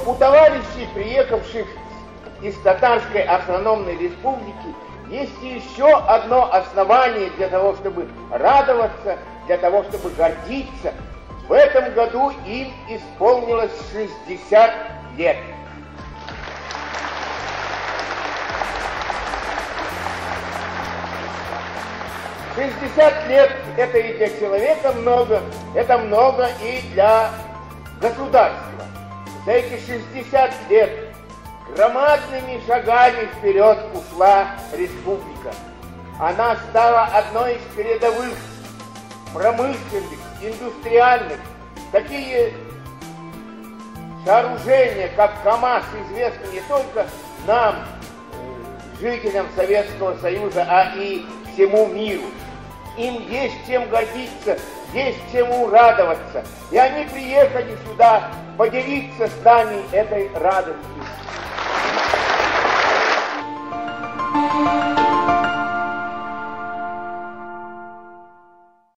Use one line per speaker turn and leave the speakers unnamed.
у товарищей, приехавших из Татарской автономной республики, есть еще одно основание для того, чтобы радоваться, для того, чтобы гордиться. В этом году им исполнилось 60 лет. «60 лет – это и для человека много, это много и для государства. За эти 60 лет громадными шагами вперед ушла республика. Она стала одной из передовых промышленных, индустриальных. Такие сооружения, как КАМАЗ, известны не только нам, жителям Советского Союза, а и всему миру. Им есть чем гордиться, есть чему радоваться. И они приехали сюда поделиться с нами этой радостью.